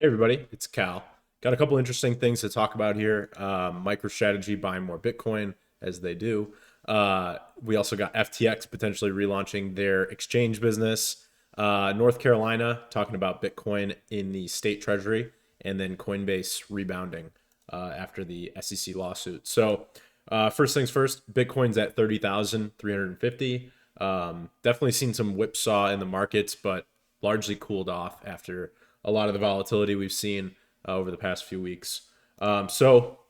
Hey everybody, it's Cal. Got a couple interesting things to talk about here. Microstrategy buying more Bitcoin as they do. We also got FTX potentially relaunching their exchange business. North Carolina talking about Bitcoin in the state treasury, and then Coinbase rebounding after the SEC lawsuit. So, first things first, Bitcoin's at 30,350. Definitely seen some whipsaw in the markets, but largely cooled off after a lot of the volatility we've seen over the past few weeks. So,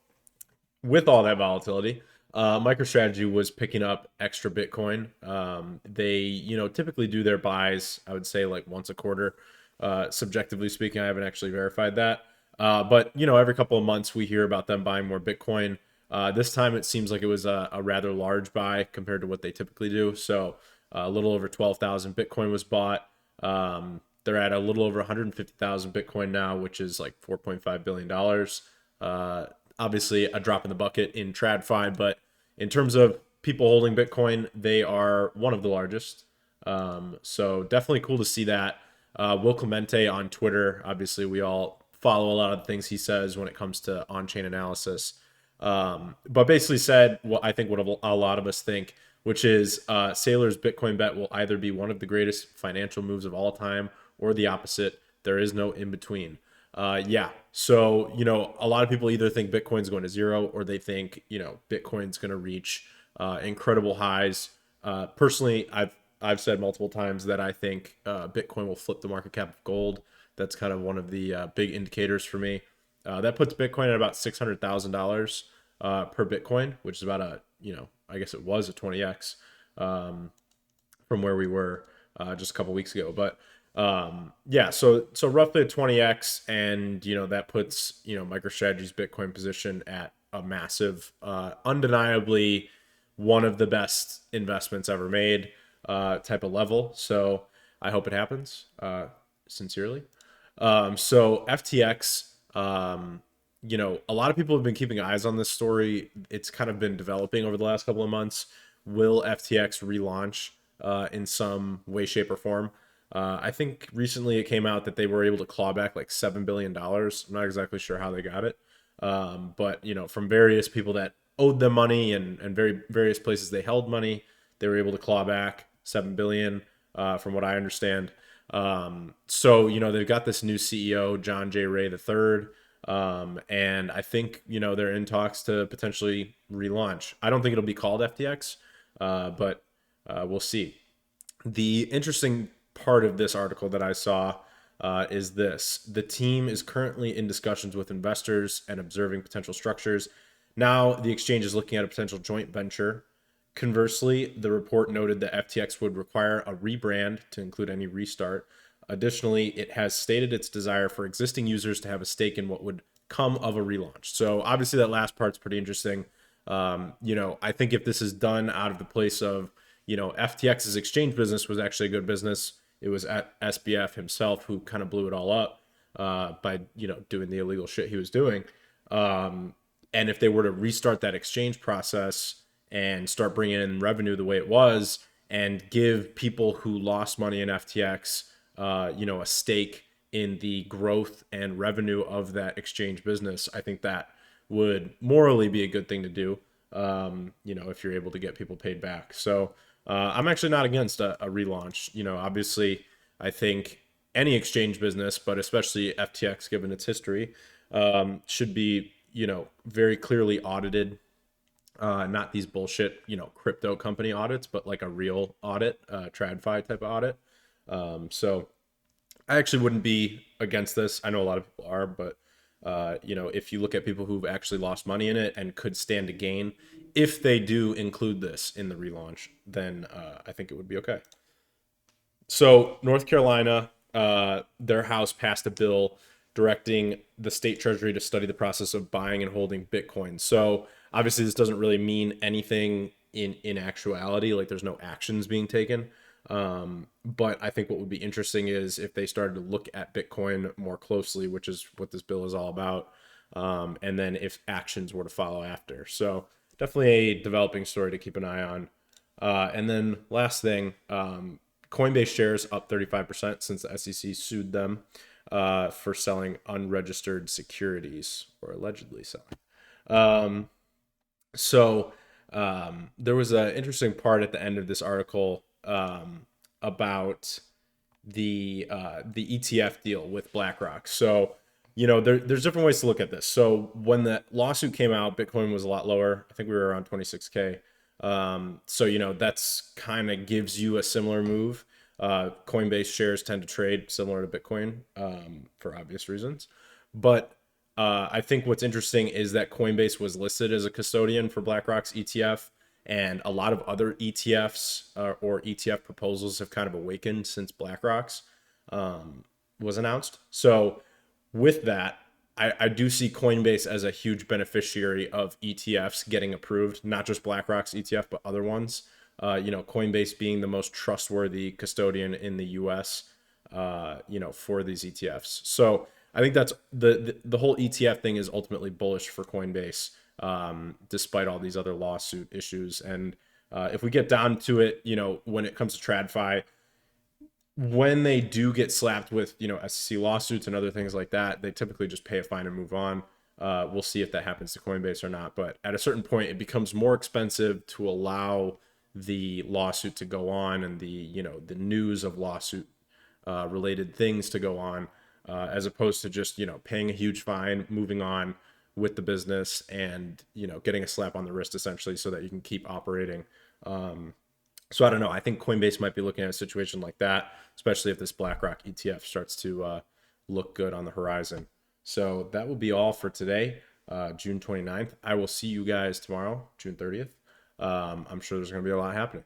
with all that volatility, MicroStrategy was picking up extra Bitcoin. They, typically do their buys, I would say, like once a quarter. Subjectively speaking, I haven't actually verified that. But, every couple of months we hear about them buying more Bitcoin. This time it seems like it was a rather large buy compared to what they typically do. So, a little over 12,000 Bitcoin was bought. They're at a little over 150,000 Bitcoin now, which is like $4.5 billion. Obviously, a drop in the bucket in TradFi, but in terms of people holding Bitcoin, they are one of the largest. So definitely cool to see that. Will Clemente on Twitter, obviously, we all follow a lot of the things he says when it comes to on-chain analysis. But basically said what I think what a lot of us think, which is Saylor's Bitcoin bet will either be one of the greatest financial moves of all time or the opposite. There is no in between. Yeah. So, a lot of people either think Bitcoin's going to zero or they think, Bitcoin's going to reach incredible highs. Personally, I've said multiple times that I think Bitcoin will flip the market cap of gold. That's kind of one of the big indicators for me. That puts Bitcoin at about $600,000 per Bitcoin, which is about I guess it was a 20x from where we were just a couple weeks ago. But yeah, so roughly a 20x, and that puts MicroStrategy's Bitcoin position at a massive, undeniably one of the best investments ever made type of level. So I hope it happens sincerely. So FTX, a lot of people have been keeping eyes on this story. It's kind of been developing over the last couple of months. Will FTX relaunch in some way, shape, or form? I think recently it came out that they were able to claw back like $7 billion. I'm not exactly sure how they got it, but from various people that owed them money and various places they held money, they were able to claw back 7 billion, from what I understand. So they've got this new CEO, John J. Ray III. And I think they're in talks to potentially relaunch. I don't think it'll be called FTX, but we'll see. The interesting part of this article that I saw is this: the team is currently in discussions with investors and observing potential structures. Now the exchange is looking at a potential joint venture. Conversely, the report noted that FTX would require a rebrand to include any restart. Additionally, it has stated its desire for existing users to have a stake in what would come of a relaunch. So obviously that last part's pretty interesting. I think if this is done out of the place of, FTX's exchange business was actually a good business. It was at SBF himself who kind of blew it all up by, doing the illegal shit he was doing. And if they were to restart that exchange process and start bringing in revenue the way it was, and give people who lost money in FTX, a stake in the growth and revenue of that exchange business, I think that would morally be a good thing to do. If you're able to get people paid back. So I'm actually not against a relaunch. Obviously, I think any exchange business, but especially FTX, given its history, should be very clearly audited. Not these bullshit crypto company audits, but like a real audit, TradFi type of audit. So I actually wouldn't be against this. I know a lot of people are, but if you look at people who've actually lost money in it and could stand to gain, if they do include this in the relaunch, then I think it would be okay. So North Carolina, their House passed a bill directing the state treasury to study the process of buying and holding Bitcoin. So obviously, this doesn't really mean anything in actuality. Like there's no actions being taken. But I think what would be interesting is if they started to look at Bitcoin more closely, which is what this bill is all about. And then if actions were to follow after. So definitely a developing story to keep an eye on. And then last thing, Coinbase shares up 35% since the SEC sued them. for selling unregistered securities, or allegedly selling. Um, so there was an interesting part at the end of this article about the ETF deal with BlackRock. So there's different ways to look at this. So when the lawsuit came out, Bitcoin was a lot lower. I think we were around 26K. So that's kind of gives you a similar move. Coinbase shares tend to trade similar to Bitcoin for obvious reasons, but I think what's interesting is that Coinbase was listed as a custodian for BlackRock's ETF, and a lot of other ETFs or ETF proposals have kind of awakened since BlackRock's was announced. So with that, I do see Coinbase as a huge beneficiary of ETFs getting approved, not just BlackRock's ETF, but other ones. Coinbase being the most trustworthy custodian in the US, for these ETFs. So I think that's the whole ETF thing is ultimately bullish for Coinbase, despite all these other lawsuit issues. And if we get down to it, when it comes to TradFi, when they do get slapped with SEC lawsuits and other things like that, they typically just pay a fine and move on. We'll see if that happens to Coinbase or not. But at a certain point, it becomes more expensive to allow the lawsuit to go on and the news of lawsuit related things to go on, as opposed to just paying a huge fine, moving on with the business, and getting a slap on the wrist essentially so that you can keep operating. So I don't know. I think Coinbase might be looking at a situation like that, especially if this BlackRock ETF starts to look good on the horizon. So that will be all for today, June 29th. I will see you guys tomorrow, June 30th. I'm sure there's going to be a lot happening.